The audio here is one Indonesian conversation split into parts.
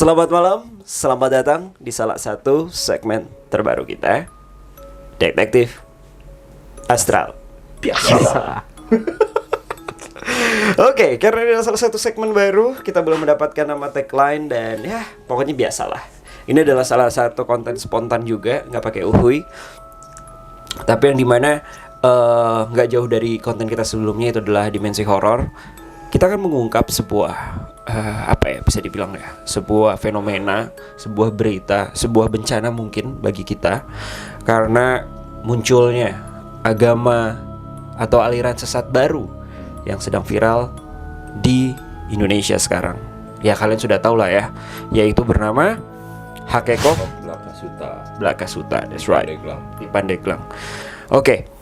Selamat malam, selamat datang di salah satu segmen terbaru kita, Detektif Astral Biasa. Oke, karena ini adalah salah satu segmen baru, kita belum mendapatkan nama tagline dan ya pokoknya biasalah. Ini adalah salah satu konten spontan juga, nggak pakai uhui. Tapi yang dimana nggak jauh dari konten kita sebelumnya, itu adalah dimensi horor. Kita akan mengungkap sebuah bisa dibilang ya, sebuah fenomena, sebuah berita, sebuah bencana mungkin bagi kita, karena munculnya agama atau aliran sesat baru yang sedang viral di Indonesia sekarang. Ya kalian sudah tahu lah ya, yaitu bernama Hakekok Blakasuta. That's right, di Pandeglang. Oke.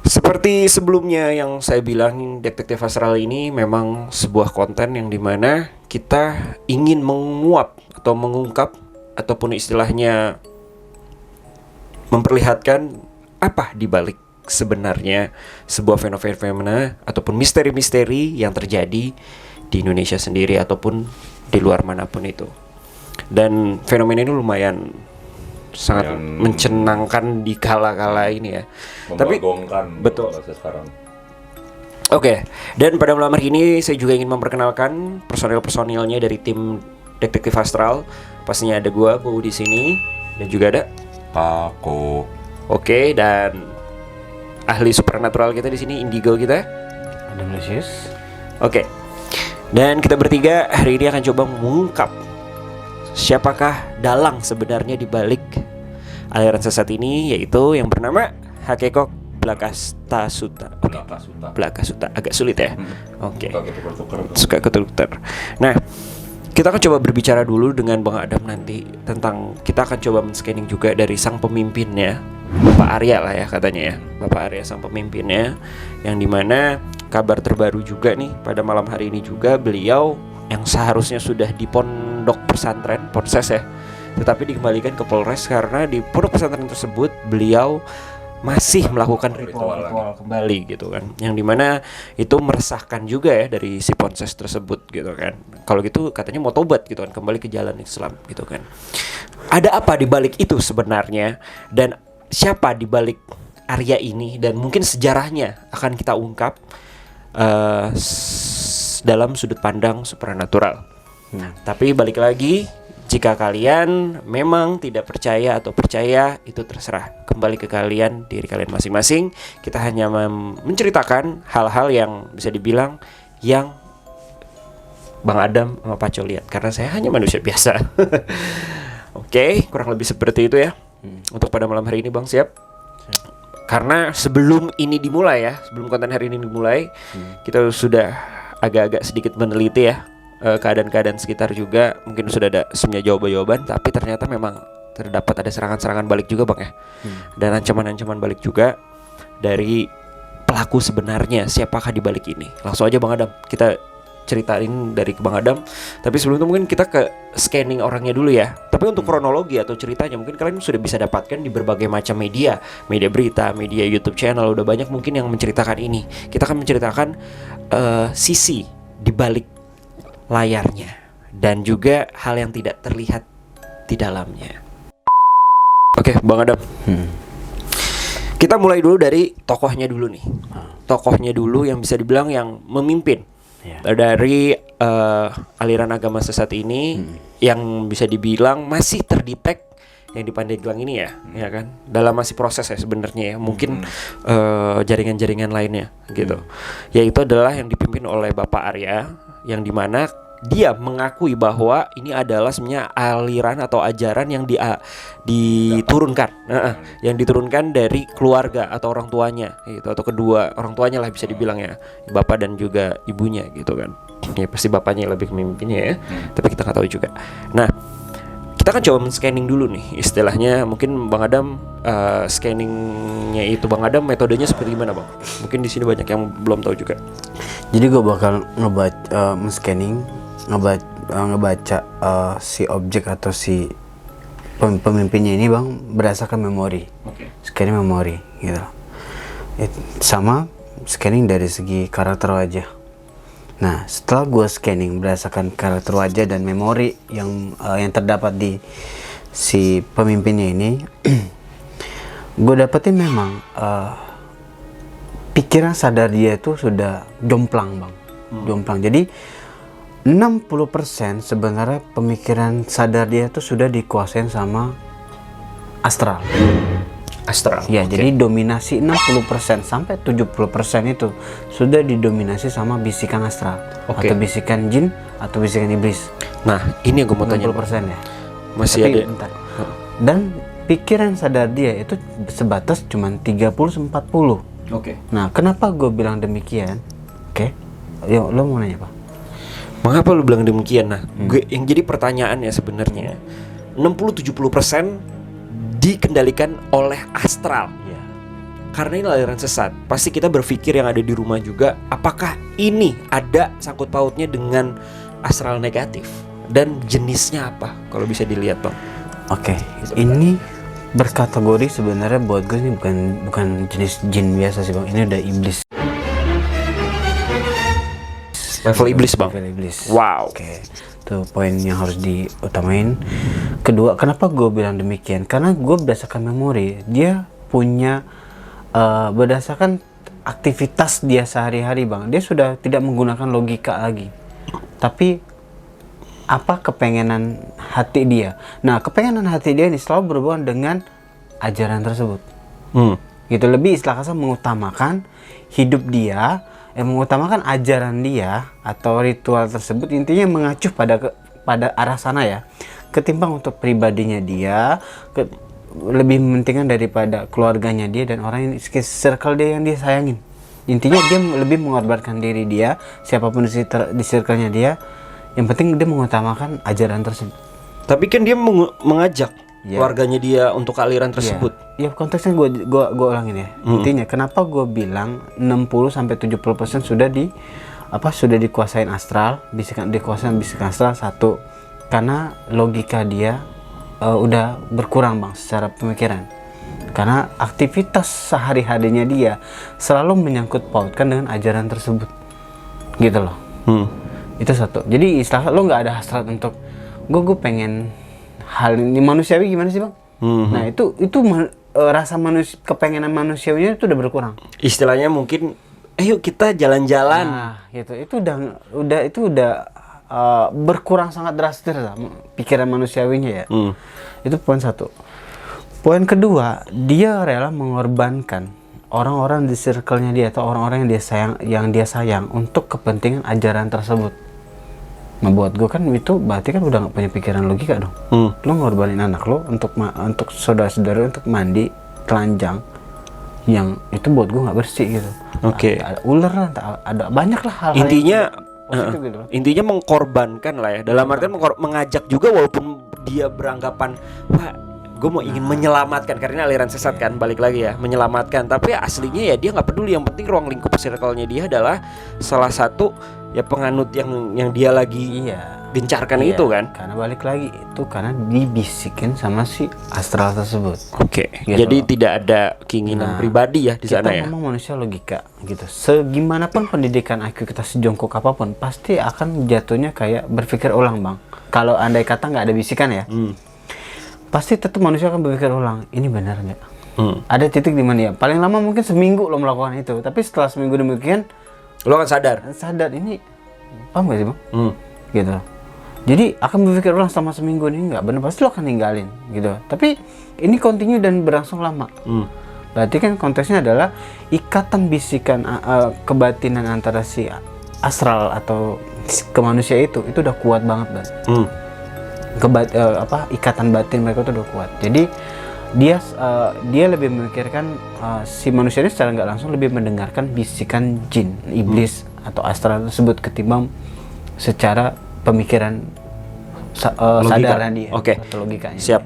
Seperti sebelumnya yang saya bilang, Detektif Astral ini memang sebuah konten yang dimana kita ingin menguap atau mengungkap ataupun istilahnya memperlihatkan apa dibalik sebenarnya sebuah fenomena ataupun misteri-misteri yang terjadi di Indonesia sendiri ataupun di luar manapun itu. Dan fenomena ini lumayan sangat mencenangkan di kala-kala ini ya. Tapi betul sekarang. Oke, dan pada malam hari ini saya juga ingin memperkenalkan personil-personilnya dari tim Detektif Astral. Pastinya ada gua di sini dan juga ada Paco. Oke, dan ahli supernatural kita di sini, Indigo kita. Ada Melisius. Oke. Dan kita bertiga hari ini akan coba mengungkap siapakah dalang sebenarnya di balik aliran sesat ini, yaitu yang bernama Hakekok Blakasuta. Blakasuta agak sulit ya. Oke. Suka ketukar. Nah, kita akan coba berbicara dulu dengan Bang Adam nanti tentang, kita akan coba men-scanning juga dari sang pemimpinnya, Bapak Arya lah ya katanya ya. Bapak Arya sang pemimpinnya, yang dimana kabar terbaru juga nih pada malam hari ini juga, beliau yang seharusnya sudah di pondok pesantren Ponses ya, tetapi dikembalikan ke Polres karena di pondok pesantren tersebut beliau masih melakukan ritual kembali gitu kan, yang dimana itu meresahkan juga ya dari si Ponses tersebut gitu kan. Kalau gitu katanya mau tobat gitu kan, kembali ke jalan Islam gitu kan. Ada apa di balik itu sebenarnya, dan siapa di balik Arya ini, dan mungkin sejarahnya akan kita ungkap dalam sudut pandang supernatural. Tapi balik lagi, jika kalian memang tidak percaya atau percaya, itu terserah, kembali ke kalian, diri kalian masing-masing. Kita hanya menceritakan hal-hal yang bisa dibilang yang Bang Adam sama Paco lihat, karena saya hanya manusia biasa. Oke, kurang lebih seperti itu ya. Untuk pada malam hari ini Bang, siap? Karena sebelum ini dimulai ya, sebelum konten hari ini dimulai, kita sudah agak-agak sedikit meneliti ya keadaan-keadaan sekitar juga. Mungkin sudah ada semuanya jawaban-jawaban, tapi ternyata memang terdapat ada serangan-serangan balik juga Bang ya. Dan ancaman-ancaman balik juga dari pelaku sebenarnya, siapakah di balik ini. Langsung aja Bang Adam, kita ceritain dari Bang Adam. Tapi sebelum itu mungkin kita ke scanning orangnya dulu ya. Tapi untuk kronologi atau ceritanya mungkin kalian sudah bisa dapatkan di berbagai macam media berita, media YouTube channel, udah banyak mungkin yang menceritakan ini. Kita akan menceritakan sisi di balik layarnya dan juga hal yang tidak terlihat di dalamnya. Oke, Bang Adam. Kita mulai dulu dari tokohnya dulu nih. Tokohnya dulu yang bisa dibilang yang memimpin dari aliran agama sesat ini, yang bisa dibilang masih terdetek yang di Pandeglang ini ya, ya kan? Dalam masih proses ya sebenarnya ya. Mungkin jaringan-jaringan lainnya gitu. Yaitu adalah yang dipimpin oleh Bapak Arya, yang dimana dia mengakui bahwa ini adalah sebenarnya aliran atau ajaran yang diturunkan, yang diturunkan dari keluarga atau orang tuanya gitu, atau kedua orang tuanya lah bisa dibilang ya, bapak dan juga ibunya gitu kan. Ya pasti bapaknya lebih memimpinnya ya, tapi kita nggak tahu juga. Nah, kita kan coba men-scanning dulu nih istilahnya. Mungkin Bang Adam scanningnya itu Bang Adam metodenya seperti gimana Bang? Mungkin di sini banyak yang belum tahu juga. Jadi gue bakal men-scanning, ngebaca si objek atau si pemimpinnya ini Bang berdasarkan memori. Scanning memori gitu. Sama scanning dari segi karakter wajah. Nah, setelah gue scanning berdasarkan karakter wajah dan memori yang terdapat di si pemimpinnya ini, gue dapetin memang pikiran sadar dia itu sudah jomplang bang, jomplang. Jadi 60% sebenarnya pemikiran sadar dia itu sudah dikuasain sama astral. Astral. Ya, jadi dominasi 60% sampai 70% itu sudah didominasi sama bisikan astral, atau bisikan jin atau bisikan iblis. Nah, ini yang gue mau tanya. 60% ya. Masih Tapi, ada. bentar. Dan pikiran sadar dia itu sebatas cuman 30-40. Nah, kenapa gue bilang demikian? Yuk, lo mau nanya apa? Mengapa lu bilang demikian? Nah, yang jadi pertanyaannya sebenarnya 60-70% dikendalikan oleh astral. Karena ini aliran sesat. Pasti kita berpikir yang ada di rumah juga, apakah ini ada sangkut pautnya dengan astral negatif dan jenisnya apa? Kalau bisa dilihat, Bang. Ini berkategori sebenarnya buat gue ini bukan jenis jin biasa sih, Bang. Ini udah iblis. Level iblis, Bang. Level iblis. Wow. Itu poin yang harus diutamain. Kedua, kenapa gue bilang demikian? Karena gue berdasarkan memori, dia punya berdasarkan aktivitas dia sehari-hari, Bang. Dia sudah tidak menggunakan logika lagi, tapi apa kepengenan hati dia. Nah, kepengenan hati dia ini selalu berhubungan dengan ajaran tersebut. Gitu, lebih istilah kasar mengutamakan hidup dia, mengutamakan ajaran dia atau ritual tersebut, intinya mengacu pada arah sana ya, ketimbang untuk pribadinya dia, lebih mementingkan daripada keluarganya dia dan orang yang circle dia yang dia sayangin. Intinya dia lebih mengorbankan diri dia, siapapun di circle-nya dia, yang penting dia mengutamakan ajaran tersebut. Tapi kan dia mengajak keluarganya dia untuk aliran tersebut. Ya, konteksnya gua ulangin ya. Intinya kenapa gue bilang 60-70% sudah dikuasain astral, dikuasain bisikan astral. Satu, karena logika dia udah berkurang, Bang, secara pemikiran. Karena aktivitas sehari-harinya dia selalu menyangkut pautkan dengan ajaran tersebut. Gitu loh. Itu satu. Jadi istilah lo nggak ada hasrat untuk gue pengen hal ini manusiawi gimana sih, Bang? Nah, itu rasa kepengenan manusiawinya itu udah berkurang. Istilahnya mungkin ayo kita jalan-jalan. Nah, gitu. Itu udah berkurang sangat drastis lah pikiran manusiawinya ya. Itu poin satu. Poin kedua, dia rela mengorbankan orang-orang di circle-nya dia atau orang-orang yang dia sayang untuk kepentingan ajaran tersebut. Nah, buat gue kan itu berarti kan udah gak punya pikiran logika dong. Lo ngorbanin anak lo untuk saudara-saudara untuk mandi telanjang, yang itu buat gue nggak bersih gitu. Ada ular lah, ada banyak lah hal-hal. Intinya mengkorbankan lah ya. Dalam artian mengajak juga, walaupun dia beranggapan wah gue mau ingin menyelamatkan, karena aliran sesat kan, balik lagi ya, menyelamatkan. Tapi aslinya ya dia nggak peduli. Yang penting ruang lingkup circle-nya dia adalah salah satu ya penganut yang dia lagi gencarkan itu kan. Karena balik lagi itu karena dibisikin sama si astral tersebut. Gitu. Jadi tidak ada keinginan pribadi ya di sana ya. Kita memang manusia logika gitu. Segimanapun pendidikan IQ kita sejongkok apapun, pasti akan jatuhnya kayak berpikir ulang, Bang. Kalau andai kata nggak ada bisikan ya, pasti tetap manusia akan berpikir ulang. Ini benar nggak? Ada titik di mana ya? Paling lama mungkin seminggu lo melakukan itu, tapi setelah seminggu demikian lo akan sadar ini paham gak sih, Bang? Gitu. Jadi akan berpikir ulang selama seminggu ini nggak benar, pasti lo akan ninggalin gitu. Tapi ini continue dan berlangsung lama. Berarti kan konteksnya adalah ikatan bisikan kebatinan antara si astral atau ke manusia itu udah kuat banget, Bang. Ikatan batin mereka itu udah kuat. Jadi dia lebih memikirkan si manusia ini secara nggak langsung lebih mendengarkan bisikan jin, iblis atau astral tersebut ketimbang secara pemikiran sadaran dia atau logikanya. Siap.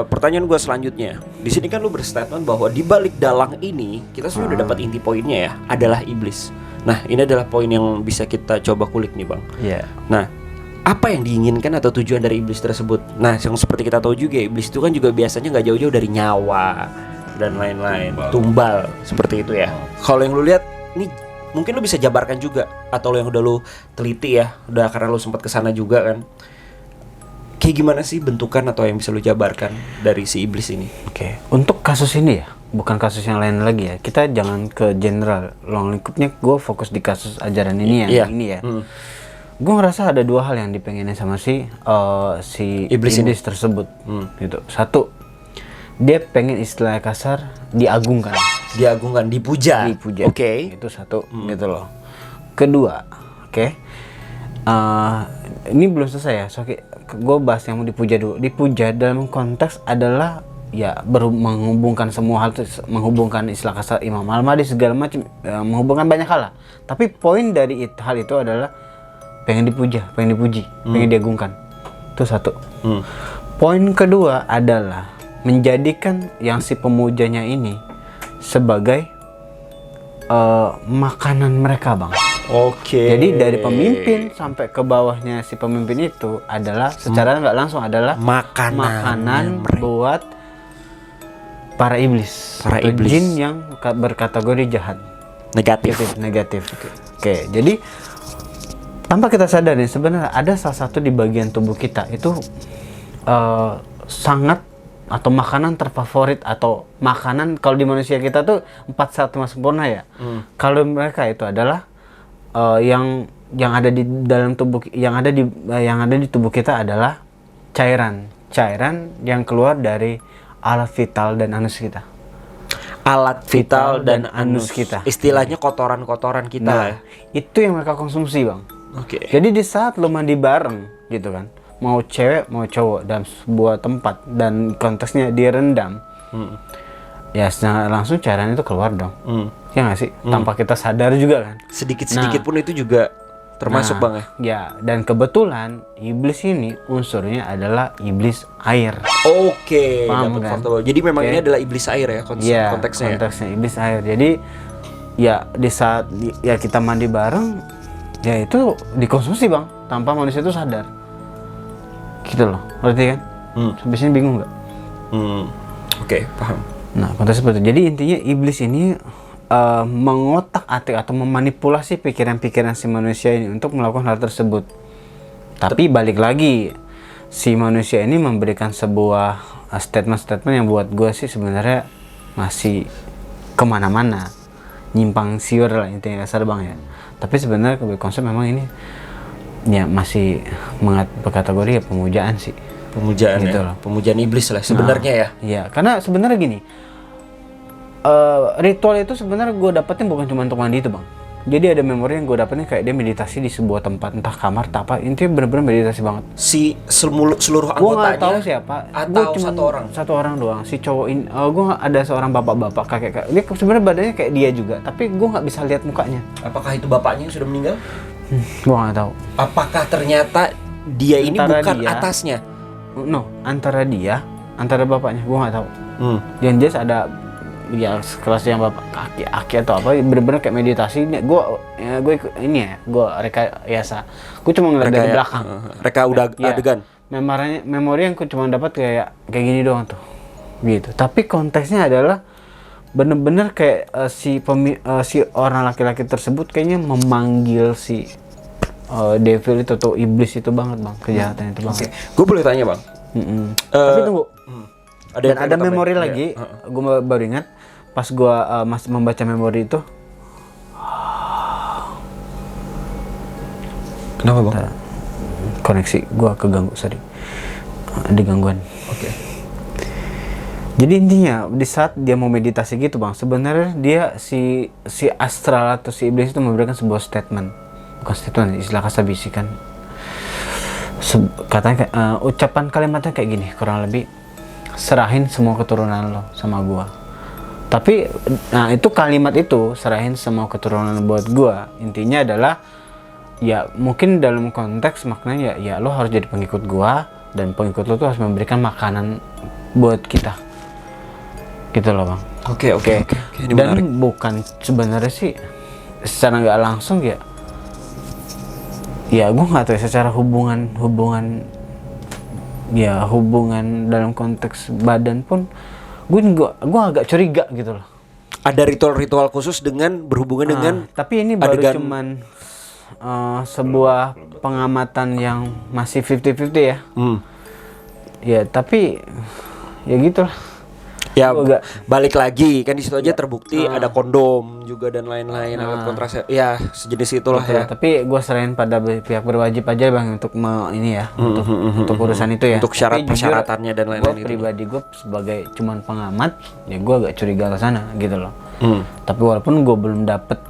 Pertanyaan gue selanjutnya, di sini kan lu berstatement bahwa di balik dalang ini kita sudah dapat inti poinnya ya, adalah iblis. Nah, ini adalah poin yang bisa kita coba kulik nih, Bang. Nah, apa yang diinginkan atau tujuan dari iblis tersebut? Nah, yang seperti kita tahu juga, iblis itu kan juga biasanya nggak jauh-jauh dari nyawa dan lain-lain, tumbal seperti itu ya. Kalau yang lu lihat, nih mungkin lu bisa jabarkan juga, atau yang udah lu teliti ya, udah karena lu sempat kesana juga kan. Kayak gimana sih bentukan atau yang bisa lu jabarkan dari si iblis ini? Oke, untuk kasus ini ya, bukan kasus yang lain lagi ya. Kita jangan ke general, long lingkupnya gue fokus di kasus ajaran ini ya, Iya. ini ya. Gue ngerasa ada dua hal yang dipengenin sama si iblis tersebut, gitu. Satu, dia pengen istilah kasar diagungkan, dipuja. Oke. itu satu, gitu loh. Kedua, ini belum selesai ya. So, gue bahas yang mau dipuja dulu. Dipuja dalam konteks adalah ya menghubungkan semua hal, menghubungkan istilah kasar Imam Al-Mahdi segala macam, menghubungkan banyak hal lah. Tapi poin dari hal itu adalah pengen dipuja, pengen dipuji, pengen diagungkan. Itu satu. Poin kedua adalah menjadikan yang si pemujanya ini sebagai makanan mereka, Bang. Oke. Jadi dari pemimpin sampai ke bawahnya si pemimpin itu adalah secara nggak langsung adalah makanan buat para iblis, Para atau iblis. jin yang berkategori jahat, negatif. Oke, jadi tanpa kita sadar nih sebenarnya ada salah satu di bagian tubuh kita itu sangat, atau makanan terfavorit, atau makanan kalau di manusia kita tuh 4 saat sempurna ya. Kalau mereka itu adalah yang ada di dalam tubuh, yang ada di tubuh kita adalah cairan yang keluar dari alat vital dan anus kita. Alat vital dan anus kita. Istilahnya kotoran-kotoran kita. Nah, itu yang mereka konsumsi, Bang. Oke. Jadi di saat lo mandi bareng gitu kan, mau cewek mau cowok dalam sebuah tempat dan konteksnya direndam, ya secara langsung cairan itu keluar dong. Ya nggak sih? Tanpa kita sadar juga kan. Sedikit-sedikit pun itu juga termasuk, Bang ya. Ya, dan kebetulan iblis ini unsurnya adalah iblis air. Oke, Paham dapat kan? fakta baru. Jadi memang ini adalah iblis air ya Iya, konteksnya. konteksnya iblis air. Jadi ya di saat ya kita mandi bareng, ya itu dikonsumsi, Bang, tanpa manusia itu sadar. Gitu loh, berarti kan? Sampai sini bingung nggak? Oke, paham. Nah, konteks seperti itu. Jadi intinya iblis ini mengotak-atik atau memanipulasi pikiran-pikiran si manusia ini untuk melakukan hal tersebut. Tapi balik lagi, si manusia ini memberikan sebuah statement-statement yang buat gue sih sebenarnya masih kemana-mana, nyimpang siur lah intinya, kasar, Bang ya. Tapi sebenarnya konsep memang ini ya masih berkategori ya pemujaan sih. Pemujaan gitu ya. loh. Pemujaan iblis lah sebenarnya ya. Iya, karena sebenarnya gini, ritual itu sebenarnya gue dapetin bukan cuma untuk mandi itu, Bang. Jadi ada memori yang gue dapetin kayak dia meditasi di sebuah tempat, entah kamar, entah apa. Intinya bener-bener meditasi banget. Si seluruh Gue anggotanya nggak tahu siapa. atau Gua satu orang? Satu orang doang. Si cowok ini, gue ada seorang bapak-bapak, kakek. Dia sebenarnya badannya kayak dia juga, tapi gue nggak bisa lihat mukanya. Apakah itu bapaknya yang sudah meninggal? Gue nggak tahu. Apakah ternyata dia ini Antara bukan dia- atasnya? No, antara bapaknya, gue nggak tahu. Yang jelas ada ya sekelas yang bapak aki atau apa, bener-bener kayak meditasi. Gue ini ya, gue rekayasa. Gue cuma ngeliat dari belakang. Reka udah Iya. adegan. Memori yang gue cuma dapat kayak gini doang tuh, gitu. Tapi konteksnya adalah bener-bener kayak si orang laki-laki tersebut kayaknya memanggil si devil itu atau iblis itu banget, Bang, kejahatan itu banget. Gue boleh tanya, Bang? Tapi tunggu, Ada dan yang ada pengen memori tambahin? lagi. Iya. Gue baru ingat pas gue masih membaca memori itu. Kenapa, Bang? Koneksi gue keganggu, sorry, ada gangguan. Oke. Jadi intinya di saat dia mau meditasi gitu, Bang, sebenarnya dia si astral atau si iblis itu memberikan sebuah statement, bukan statement, istilah kasar bisikan. Katanya ucapan kalimatnya kayak gini, kurang lebih, serahin semua keturunan lo sama gua. Tapi nah itu kalimat itu, serahin semua keturunan buat gua, intinya adalah ya mungkin dalam konteks maknanya ya lo harus jadi pengikut gua, dan pengikut lo tuh harus memberikan makanan buat kita, gitu loh, Bang. Oke. Ini Dan menarik. bukan sebenarnya sih secara nggak langsung ya gue nggak tahu ya, secara hubungan dalam konteks badan pun gue agak curiga gitu loh. Ada ritual-ritual khusus dengan berhubungan dengan tapi ini baru adegan- cuman sebuah pengamatan yang masih 50-50 ya. Ya tapi ya gitulah. Ya Gua agak- balik lagi kan di situ aja terbukti ada kondom juga dan lain-lain alat kontrasepsi ya sejenis itulah Betul, ya. tapi gue serahin pada pihak berwajib aja bang untuk ini ya, untuk urusan itu ya. Untuk syarat Tapi jujur, persyaratannya dan lain-lain Gue gitu. pribadi gue sebagai cuman pengamat, ya gue agak curiga ke sana gitu loh. Tapi walaupun gue belum dapet,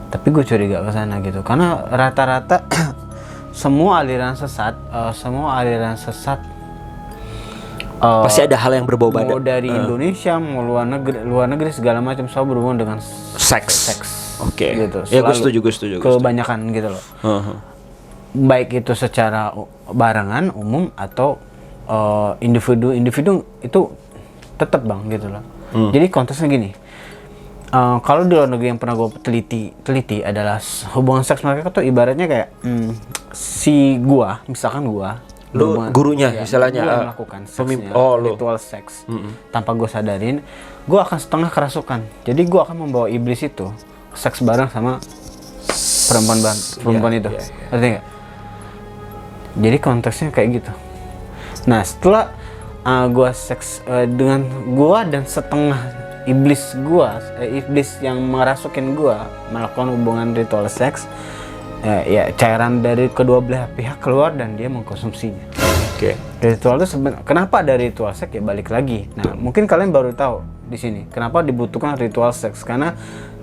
tapi gue curiga ke sana gitu, karena rata-rata semua aliran sesat Pasti ada hal yang berbau mau badan. dari Indonesia mau luar negeri segala macam selalu berhubungan dengan Seks. Oke. gitu. Ya gue Selalu. setuju. Kebanyakan gitu loh. Baik itu secara barengan umum atau individu itu tetap bang gitu loh. Jadi konteksnya gini, kalau di luar negeri yang pernah gue teliti adalah hubungan seks mereka tuh ibaratnya kayak misalkan gua Lu berhubungan- gurunya ya, istilahnya, gua yang melakukan seksnya, lu. ritual seks tanpa gue sadarin, gue akan setengah kerasukan. Jadi gue akan membawa iblis itu seks bareng sama perempuan itu, ngerti nggak? Jadi konteksnya kayak gitu. Nah setelah gue seks dengan gue dan setengah iblis yang merasukin gue melakukan hubungan ritual seks, ya cairan dari kedua belah pihak keluar dan dia mengkonsumsinya. Oke. Ritual itu kenapa ada ritual seks ya balik lagi. Nah mungkin kalian baru tahu di sini kenapa dibutuhkan ritual seks, karena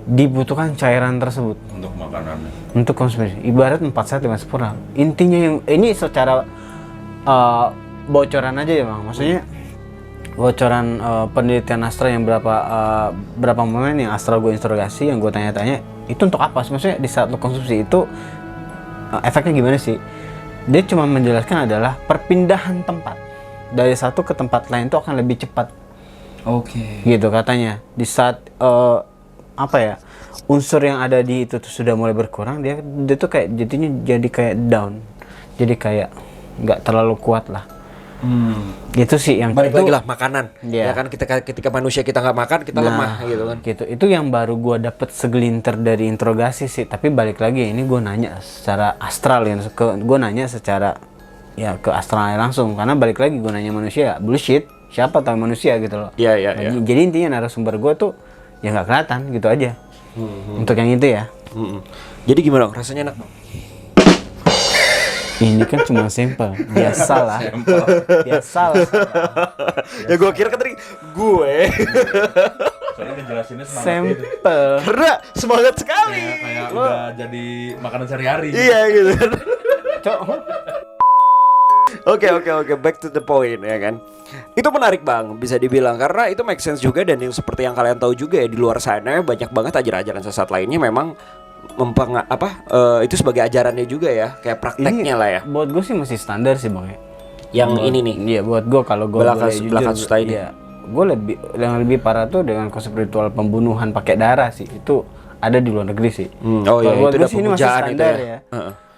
dibutuhkan cairan tersebut untuk makanan. untuk konsumsi. Ibarat 4 sehat 5 sempurna. Intinya yang ini secara bocoran aja ya bang. Maksudnya bocoran penelitian Astra yang berapa momen yang Astra gue interogasi, yang gue tanya-tanya itu untuk apa? Maksudnya di saat lo konsumsi itu efeknya gimana sih? Dia cuma menjelaskan adalah perpindahan tempat dari satu ke tempat lain itu akan lebih cepat. Oke. Gitu katanya. Di saat unsur yang ada di itu tuh sudah mulai berkurang, dia tuh kayak jadinya jadi kayak down. Jadi kayak nggak terlalu kuat lah. Itu sih yang Balik itu, lagi lah makanan. Iya. Ya kan ketika manusia kita nggak makan kita lemah gitu kan. Gitu. Itu yang baru gua dapet segelintir dari interogasi sih. Tapi balik lagi ini gue nanya secara astral ya, gue nanya secara ya ke astralnya langsung, karena balik lagi gue nanya manusia bullshit. Siapa tahu manusia gitu loh. Iya. Jadi intinya narasumber gue tuh ya nggak kelihatan gitu aja. Untuk yang itu ya. Jadi gimana? Rasanya enak? Ini kan cuma sampel, biasalah. Ya gue kira kan tadi gue. Soalnya ngejelasinnya semangat itu. Sampel. Karena semangat sekali. Kayak udah jadi makanan sehari-hari. Iya gitu kan. Cok. Oke, back to the point ya kan. Itu menarik bang, bisa dibilang karena itu make sense juga, dan yang seperti yang kalian tahu juga ya, di luar sana banyak banget ajaran-ajaran sesat lainnya memang itu sebagai ajarannya juga ya, kayak prakteknya lah ya. Buat gue sih masih standar sih bang ya. Yang ini nih. Iya buat gue kalau gue Belakang susta ini. Iya, gue yang lebih parah tuh dengan konsep ritual pembunuhan pakai darah sih, itu ada di luar negeri sih. Oh iya, Kalau buat itu gua udah sih ini masih pemujaan itu standar ya. ya.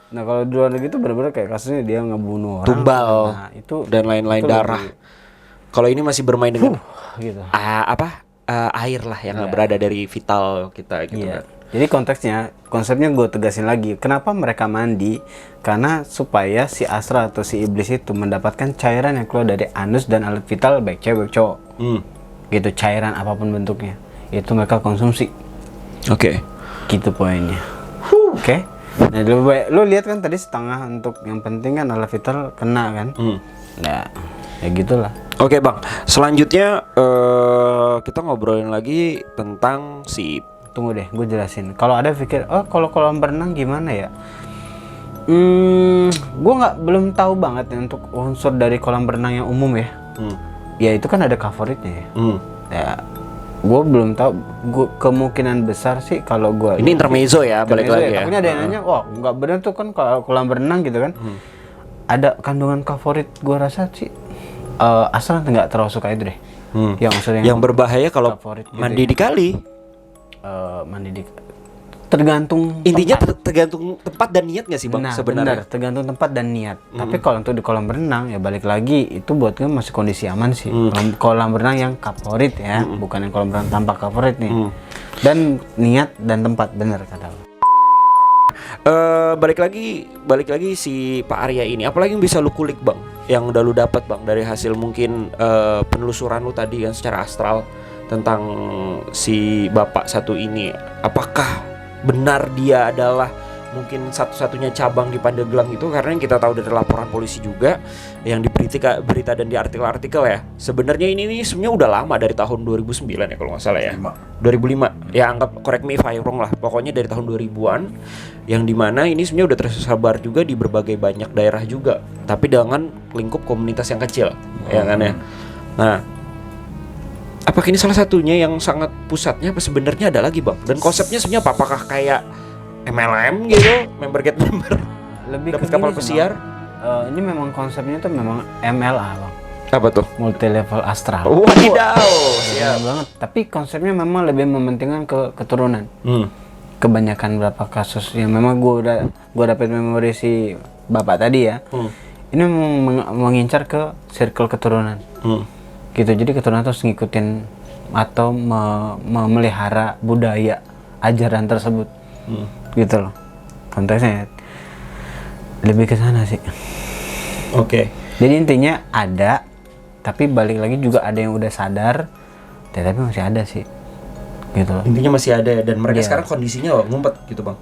Nah kalau di luar negeri itu benar-benar kayak kasusnya dia ngebunuh orang, Tumbal nah, itu dan lain-lain itu darah. Kalau ini masih bermain dengan gitu. air lah yang berada dari vital kita gitu Iya. kan. Jadi konsepnya gue tegasin lagi. Kenapa mereka mandi? Karena supaya si Astra atau si iblis itu mendapatkan cairan yang keluar dari anus dan alat vital baik cewek baik cowok. Gitu, cairan apapun bentuknya. Itu mereka konsumsi. Oke. Gitu poinnya. Oke. Nah, lu lihat kan tadi setengah untuk yang penting kan alat vital kena kan? Nah, ya gitulah. Oke bang, selanjutnya kita ngobrolin lagi tentang si. Tunggu deh, gue jelasin. Kalau ada pikir, kalau kolam berenang gimana ya? Gue belum tahu banget ya untuk unsur dari kolam berenang yang umum ya. Ya itu kan ada favoritnya ya. Ya, gue belum tahu. Kemungkinan besar sih kalau gue. Ini intermezzo ya, balik lagi ya. Takutnya ada yang nanya, wah nggak benar tuh kan kalau kolam berenang gitu kan. Ada kandungan favorit, gue rasa sih. Asal nggak terlalu suka itu deh. Yang unsur Yang berbahaya kalau favorit gitu mandi ya. di kali. Mandi di tergantung Intinya tempat. tergantung tempat dan niat nggak sih bang Benar, sebenarnya? tergantung tempat dan niat. Tapi kalau untuk di kolam berenang ya balik lagi itu buat gue masih kondisi aman sih. Kolam berenang yang favorit ya, bukan yang kolam berenang tanpa favorit nih. Dan niat dan tempat, bener kata lo. Balik lagi si Pak Arya ini, apalagi yang bisa lu kulik bang, yang udah lu dapat bang dari hasil mungkin penelusuran lu tadi kan secara astral tentang si bapak satu ini. Apakah benar dia adalah mungkin satu-satunya cabang di Pandeglang itu? Karena yang kita tahu dari laporan polisi juga yang di berita dan di artikel-artikel ya, sebenarnya ini sebenarnya udah lama, dari tahun 2009 ya kalau nggak salah ya, 2005 ya, anggap, correct me if I wrong lah, pokoknya dari tahun 2000-an, yang dimana ini sebenarnya udah tersebar juga di berbagai banyak daerah juga, tapi dengan lingkup komunitas yang kecil ya kan ya. Nah, apakah ini salah satunya yang sangat pusatnya, apa sebenarnya ada lagi bang? Dan konsepnya sebenarnya apa? Apakah kayak MLM gitu, member get member, Lebih dapat ke kapal gini sih, pesiar? Bang. Ini memang konsepnya tuh memang MLA bang, Apa tuh? multi level astral. Wadidaw, Benar siap. banget. Tapi konsepnya memang lebih mementingkan ke keturunan. Kebanyakan berapa kasus yang memang gue dapat memori si bapak tadi ya. Ini mengincar ke circle keturunan. Gitu. Jadi keturunan terus ngikutin atau memelihara budaya ajaran tersebut. Gitu loh. Konteksnya lebih ke sana sih. Oke. Jadi intinya ada, tapi balik lagi juga ada yang udah sadar, tapi masih ada sih. Gitu loh. Intinya masih ada ya, dan mereka Iya. sekarang kondisinya ngumpet gitu bang,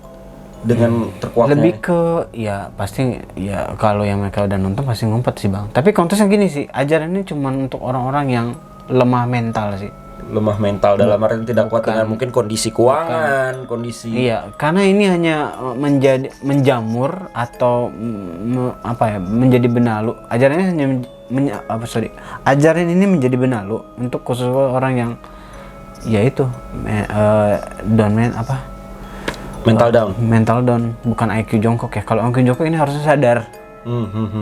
dengan terkuaknya. Lebih ke ya pasti ya kalau yang mereka udah nonton pasti ngumpet sih bang. Tapi konteksnya gini sih, ajaran ini cuma untuk orang-orang yang lemah mental sih. Lemah mental dalam arti tidak kuat dengan mungkin kondisi keuangan, kondisi. Iya, karena ini hanya menjadi menjamur atau menjadi benalu. Ajaran ini hanya ajaran ini menjadi benalu untuk khusus orang yang yaitu Mental down. mental down, bukan IQ jongkok ya. Kalau IQ jongkok ini harusnya sadar.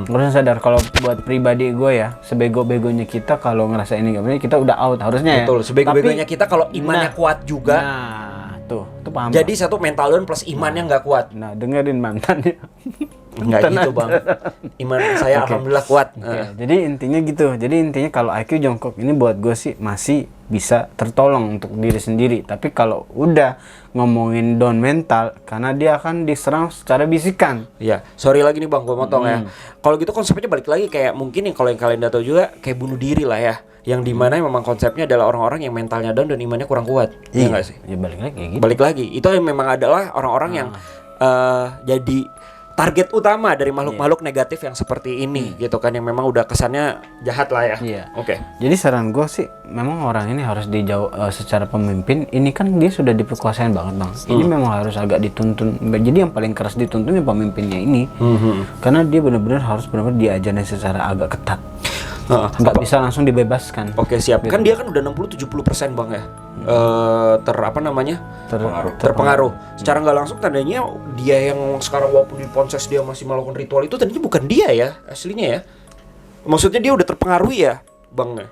Harusnya sadar. Kalau buat pribadi gue ya, sebego-begonya kita kalau ngerasa ini gak benar, kita udah out harusnya. Betul, ya. sebego-begonya kita kalau imannya Nah, kuat juga. Nah, tuh paham. Jadi satu mental down plus imannya nggak kuat. Nah, dengerin mantannya. Nggak gitu bang. Iman saya alhamdulillah kuat. Oke, jadi intinya gitu. Jadi intinya kalau IQ jongkok ini buat gue sih masih bisa tertolong untuk diri sendiri. Tapi kalau udah ngomongin down mental, karena dia akan diserang secara bisikan. Iya, sorry lagi nih bang, gue motong ya. Kalau gitu konsepnya balik lagi kayak mungkin yang kalau yang kalian udah tahu juga kayak bunuh diri lah ya. Yang dimana memang konsepnya adalah orang-orang yang mentalnya down dan imannya kurang kuat. Iya nggak sih? Ya balik lagi kayak gitu. Balik lagi, itu yang memang adalah orang-orang yang jadi target utama dari makhluk-makhluk negatif yang seperti ini gitu kan, yang memang udah kesannya jahat lah ya. Iya. Oke. Jadi saran gue sih memang orang ini harus dijauh secara pemimpin. Ini kan dia sudah diperkuasain banget bang. Ini memang harus agak dituntun. Jadi yang paling keras dituntun yang pemimpinnya ini. Karena dia benar-benar harus benar-benar diajarin secara agak ketat. Nggak bisa langsung dibebaskan. Oke, siap. Kan dia kan udah 60-70% bang ya. Terpengaruh. Secara nggak langsung tandanya dia yang sekarang walaupun di Ponses dia masih melakukan ritual itu tadinya bukan dia ya aslinya ya. Maksudnya dia udah terpengaruhi ya bang,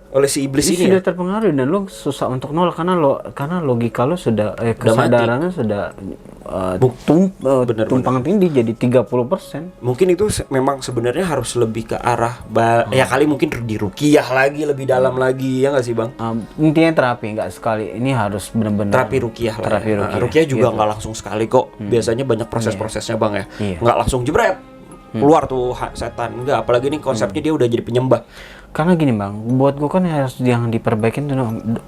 oleh si iblis Dia ini sudah ya? terpengaruh dan lo susah untuk nolak karena logika lo sudah kesadarannya sudah tumpang tindih jadi 30%. Mungkin itu memang sebenarnya harus lebih ke arah ya kali mungkin diruqyah lagi lebih dalam lagi ya nggak sih bang? Intinya terapi nggak sekali, ini harus benar-benar Terapi ruqyah lah. Terapi ya. ruqyah, Ruqyah juga gitu. nggak langsung sekali kok. Biasanya banyak proses-prosesnya bang ya. Iya. Nggak langsung jebret keluar tuh setan, enggak. Apalagi nih konsepnya dia udah jadi penyembah. Karena gini bang, buat gue kan yang diperbaikin itu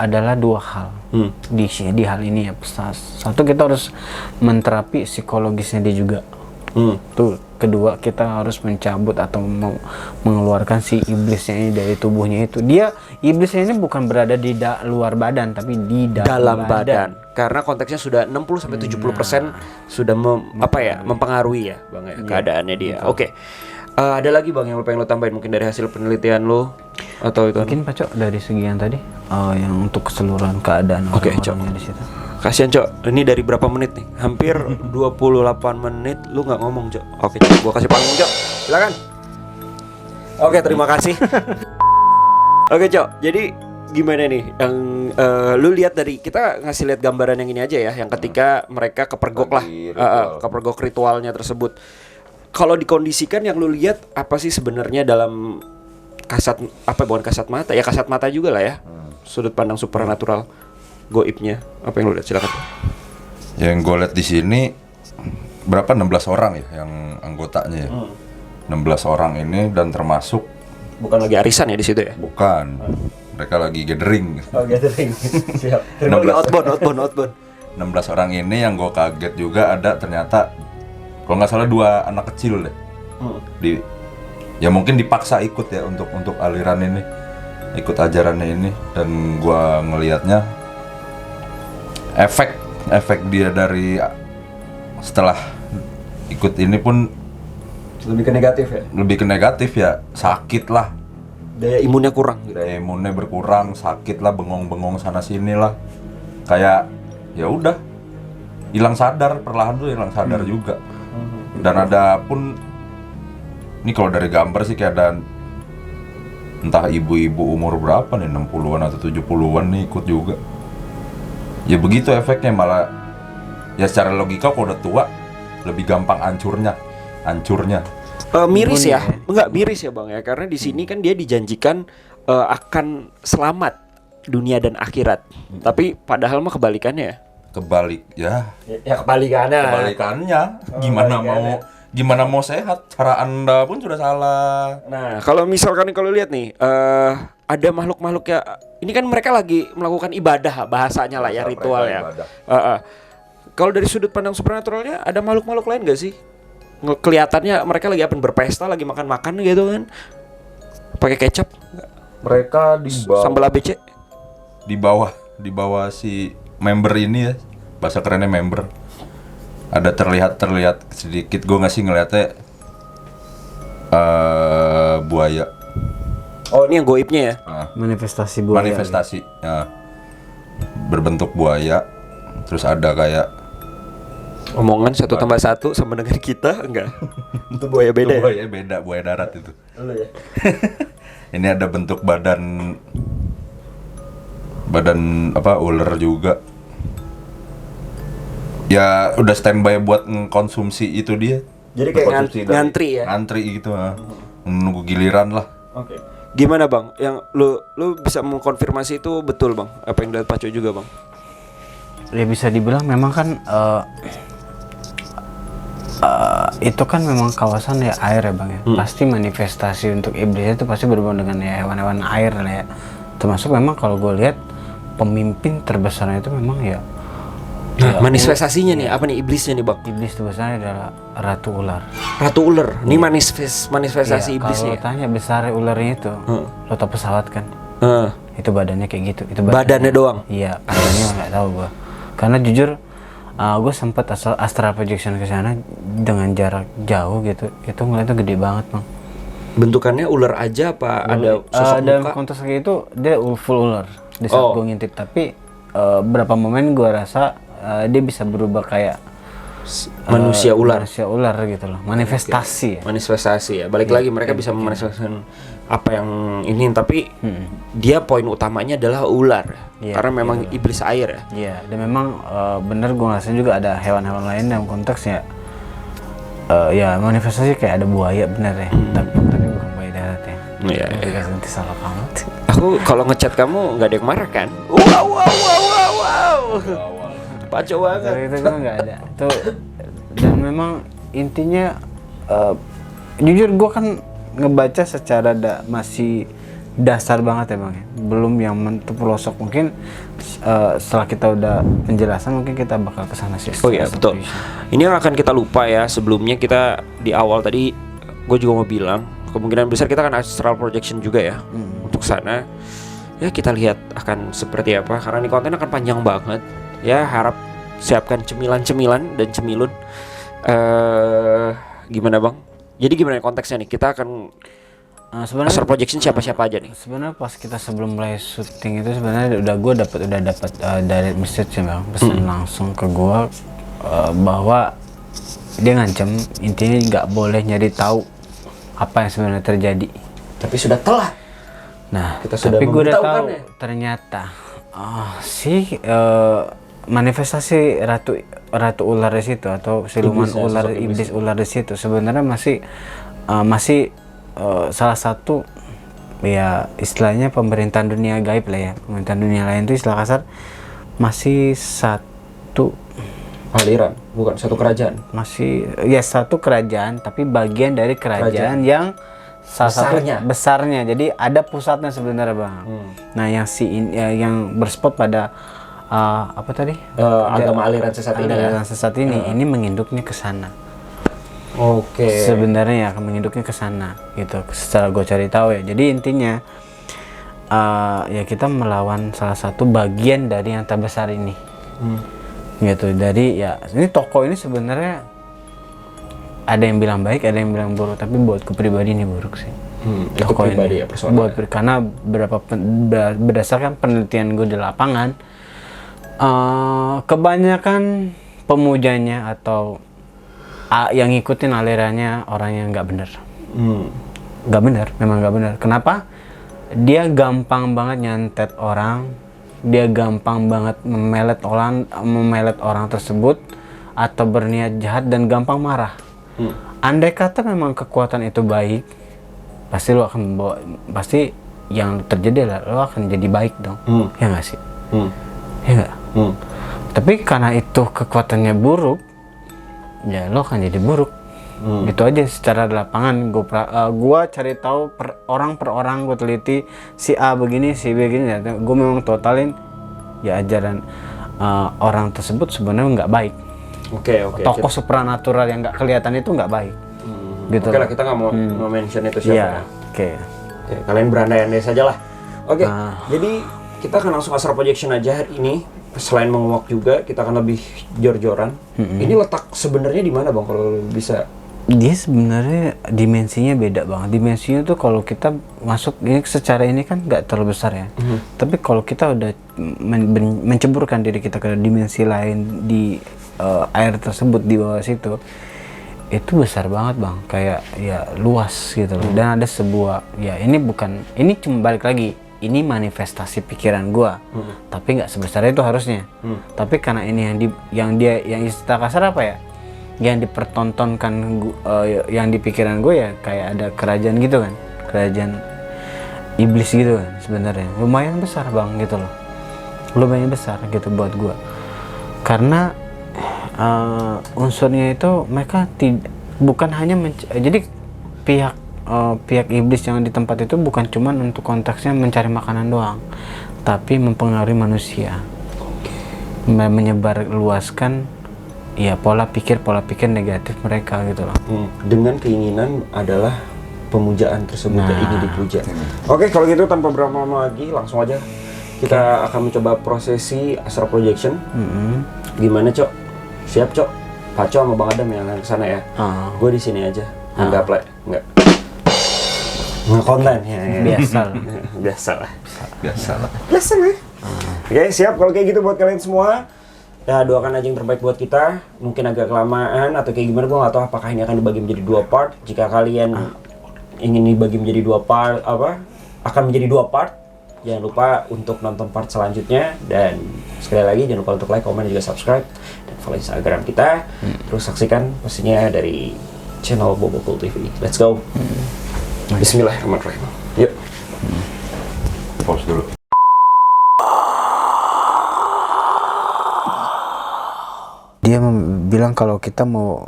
adalah dua hal di hal ini ya. Satu, kita harus menterapi psikologisnya dia juga. Tuh, kedua kita harus mencabut atau mengeluarkan si iblisnya ini dari tubuhnya itu. Iblisnya ini bukan berada di luar badan tapi di dalam badan. Karena konteksnya sudah 60-70% sudah mempengaruhi ya bang ya, keadaannya dia. Oke. Ada lagi bang yang lo pengen lo tambahin mungkin dari hasil penelitian lo atau itu? Mungkin Pak Cok dari segi yang tadi yang untuk keseluruhan keadaan orang-orangnya di situ. Kasian Cok, ini dari berapa menit nih? Hampir 28 menit lu nggak ngomong Cok. Oke Cok, gua kasih panggung Cok, silakan. Oke, terima kasih. Oke Cok, jadi gimana nih yang lu lihat dari kita ngasih lihat gambaran yang ini aja ya, yang ketika mereka kepergok lah, Lagi ritual. kepergok ritualnya tersebut. Kalau dikondisikan yang lu lihat apa sih sebenarnya dalam kasat apa bukan kasat mata ya, kasat mata juga lah ya, sudut pandang supernatural goibnya, apa yang lu lihat, silakan. Yang gue lihat di sini berapa 16 orang ya yang anggotanya ya. 16 orang ini dan termasuk Bukan lagi arisan ya di situ ya? bukan. Mereka lagi gathering. Oh, gathering. Siap. 16. Outbound. 16 orang ini yang gue kaget juga ada ternyata kalau nggak salah 2 anak kecil deh. Ya mungkin dipaksa ikut ya untuk aliran ini, ikut ajarannya ini, dan gue ngelihatnya efek dia dari setelah ikut ini pun Lebih ke negatif ya? lebih ke negatif ya, sakit lah, Daya imunnya kurang gitu. daya imunnya berkurang, sakit lah, bengong-bengong sana sini lah, kayak ya udah hilang sadar, perlahan tuh hilang sadar juga. Dan ada pun ini kalau dari gambar sih kayak ada entah ibu-ibu umur berapa nih, 60-an atau 70-an nih ikut juga. Ya begitu efeknya, malah ya secara logika kalau udah tua lebih gampang hancurnya. Miris ya? Enggak miris ya bang ya, karena di sini kan dia dijanjikan akan selamat dunia dan akhirat. Tapi padahal mah kebalikannya ya. Kebalik ya, Ya kebalikannya. kebalikannya. Gimana mau sehat? Cara Anda pun sudah salah. Nah, kalau misalkan kalau lihat nih, ada makhluk-makhluk ya. Ini kan mereka lagi melakukan ibadah bahasanya lah ya, Bahasa ritual mereka ya. ibadah. Kalau dari sudut pandang supernaturalnya, ada makhluk-makhluk lain gak sih? Kelihatannya mereka lagi apa? Berpesta, lagi makan-makan gitu kan? Pakai kecap, Mereka di bawah, sambal ABC. di bawah si member ini ya, bahasa kerennya member. Ada terlihat sedikit, gue nggak sih ngeliatnya buaya. Oh, ini yang goibnya ya? Manifestasi buaya. Manifestasi ya. Berbentuk buaya. Terus ada kayak Omongan 1 tambah 1 sama dengan kita enggak? Itu buaya beda ya? buaya beda, buaya darat itu. Lu ya? Ini ada bentuk badan apa, ular juga. Ya udah standby buat ngkonsumsi itu dia. Jadi kayak Ngkonsumsi dari- ngantri ya? Ngantri gitu, nunggu giliran lah. Oke. Gimana bang? Yang lu bisa mengkonfirmasi itu betul bang? Apa yang dari Paco juga bang? Ya bisa dibilang memang kan itu kan memang kawasan ya air ya bang ya. Pasti manifestasi untuk iblis itu pasti berhubungan dengan ya hewan-hewan air lah ya. Termasuk memang kalau gue lihat pemimpin terbesarnya itu memang ya. Nah, manifestasinya nih apa nih iblisnya nih bang? Iblis terbesarnya adalah ratu ular. Ratu ular. Ini manifestasi Iya, iblisnya. kalau tanya besar ularnya itu, lo tau pesawat kan? Ya? Itu badannya kayak gitu. Itu Badannya doang. Iya, kayaknya nggak tahu gua. Karena jujur, gue sempat astral projection ke sana dengan jarak jauh gitu. Itu ngeliatnya gede banget bang. Bentukannya ular aja apa ada sosok Dalam muka? konteks kayak itu dia full ular di saat gue ngintip. Tapi berapa momen gue rasa dia bisa berubah kayak Manusia ular. manusia ular gitu loh. Manifestasi ya. Manifestasi ya. Balik lagi mereka bisa memanifestasikan apa yang ini, tapi dia poin utamanya adalah ular. Iya, Karena memang iblis air ya. Iya, dan memang bener gue ngerasain juga ada hewan-hewan lain dalam konteksnya. Ya manifestasi kayak ada buaya bener ya, tapi bukan buaya darat ya. Iya, Iya. Nanti salah paham. Aku kalau ngechat kamu nggak ada yang marah kan? Wow. Paco banget. Dari itu gue nggak ada. Itu dan memang intinya jujur gue kan ngebaca secara masih dasar banget ya bang ya. Belum yang pelosok. Mungkin setelah kita udah penjelasan mungkin kita bakal kesana sih. Oh iya betul. Ini yang akan kita lupa ya. Sebelumnya kita di awal tadi gue juga mau bilang kemungkinan besar kita akan astral projection juga ya untuk sana. Ya kita lihat akan seperti apa karena ini konten akan panjang banget. Ya harap siapkan cemilan-cemilan dan cemilun. Gimana bang? Jadi gimana konteksnya nih? Kita akan sebenarnya astral projection siapa-siapa aja nih? Sebenarnya pas kita sebelum mulai syuting itu sebenarnya gue udah dapat direct message ya bang, pesan langsung ke gue bahwa dia ngancam intinya nggak boleh nyari tahu apa yang sebenarnya terjadi. Tapi sudah telat. Nah, Kita sudah tapi gue udah memberitahukan tahu ya? ternyata manifestasi ratu ular di situ atau siluman Iblis ya, ular, sosok iblis. iblis ular di situ sebenarnya masih salah satu ya istilahnya pemerintahan dunia gaib lah ya. Pemerintahan dunia lain itu istilah kasar masih satu Aliran, bukan satu kerajaan. masih ya satu kerajaan tapi bagian dari kerajaan yang salah Besarnya. satu besarnya. Jadi ada pusatnya sebenarnya bang. Nah yang berspot pada apa tadi Agama aliran sesat ini ya. aliran sesat ini menginduknya ke sana. Oke. Sebenarnya ya menginduknya ke sana gitu. Setelah gue cari tahu ya. Jadi intinya ya kita melawan salah satu bagian dari yang terbesar ini. Gitu. Dari ya ini toko ini sebenarnya ada yang bilang baik, ada yang bilang buruk, tapi buat gue pribadi ini buruk sih. Itu Toko pribadi ini. ya personal. Karena berdasarkan penelitian gue di lapangan, kebanyakan pemujanya atau yang ngikutin alirannya orang yang nggak bener. Nggak bener, memang nggak bener. Kenapa? Dia gampang banget nyantet orang, dia gampang banget memelet orang tersebut atau berniat jahat dan gampang marah. Andai kata memang kekuatan itu baik, pasti yang terjadi adalah lo akan jadi baik dong. Ya nggak sih? Ya nggak? Tapi karena itu kekuatannya buruk, ya lo akan jadi buruk. Gitu aja secara di lapangan. Gua cari tahu per orang gue teliti si A begini, si B begini. Ya, gue memang totalin ya ajaran orang tersebut sebenarnya nggak baik. Oke. Tokoh supranatural yang nggak kelihatan itu nggak baik. Gitu. Oke lah, kita nggak mau mention itu siapa. Iya. Ya. Oke. Oke, kalian berandai-andai saja lah. Oke, jadi kita akan langsung astral projection aja hari ini. Selain menguak juga, kita akan lebih jor-joran. Ini letak sebenarnya di mana bang? Kalau bisa? Dia sebenarnya dimensinya beda banget. Dimensinya tuh kalau kita masuk ini secara ini kan nggak terlalu besar ya. Tapi kalau kita udah menceburkan diri kita ke dimensi lain di air tersebut di bawah situ, itu besar banget bang. Kayak ya luas gitu loh. Dan ada sebuah ya ini cuma balik lagi. Ini manifestasi pikiran gua, tapi nggak sebesar itu harusnya. Tapi karena ini yang istilah kasar apa ya? Yang dipertontonkan yang di pikiran gue ya kayak ada kerajaan gitu kan, kerajaan iblis gitu kan sebenarnya. Lumayan besar bang gitu loh, lumayan besar gitu buat gue. Karena unsurnya itu mereka bukan hanya jadi pihak iblis yang di tempat itu bukan cuman untuk konteksnya mencari makanan doang, tapi mempengaruhi manusia, menyebar luaskan ya pola pikir negatif mereka gitu loh. Dengan keinginan adalah pemujaan tersebut yang ingin dipuja. Oke, kalau gitu tanpa berlama-lama lagi langsung aja kita akan mencoba prosesi astral projection. Gimana Cok? Siap Cok? Pak Cok sama Bang Adam yang akan kesana ya. Gue di sini aja. Enggak play, enggak. Nggak konten ya. Biasa lah. Biasa lah. Oke, siap kalau kayak gitu buat kalian semua. Ya doakan aja yang terbaik buat kita. Mungkin agak kelamaan atau kayak gimana, gue nggak tahu apakah ini akan dibagi menjadi 2 part. Jika kalian ingin dibagi menjadi 2 part, akan menjadi 2 part. Jangan lupa untuk nonton part selanjutnya. Dan sekali lagi jangan lupa untuk like, komen, dan juga subscribe. Dan follow Instagram kita. Terus saksikan pastinya dari channel Bobopool TV. Let's go. Bismillahirrahmanirrahim. Yuk. Pause dulu. Dia bilang kalau kita mau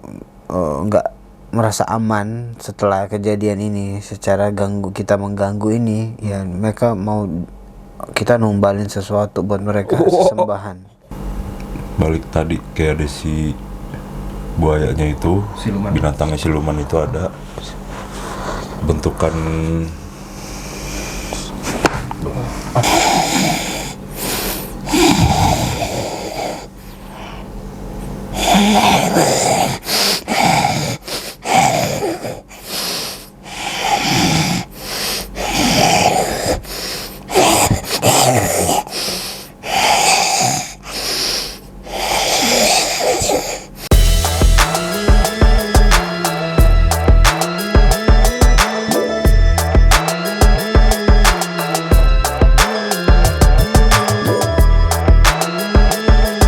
nggak merasa aman setelah kejadian ini, secara kita mengganggu ini, ya mereka mau kita numbalin sesuatu buat mereka sesembahan. Balik tadi kayak ada si buayanya itu, binatangnya siluman itu ada bentukan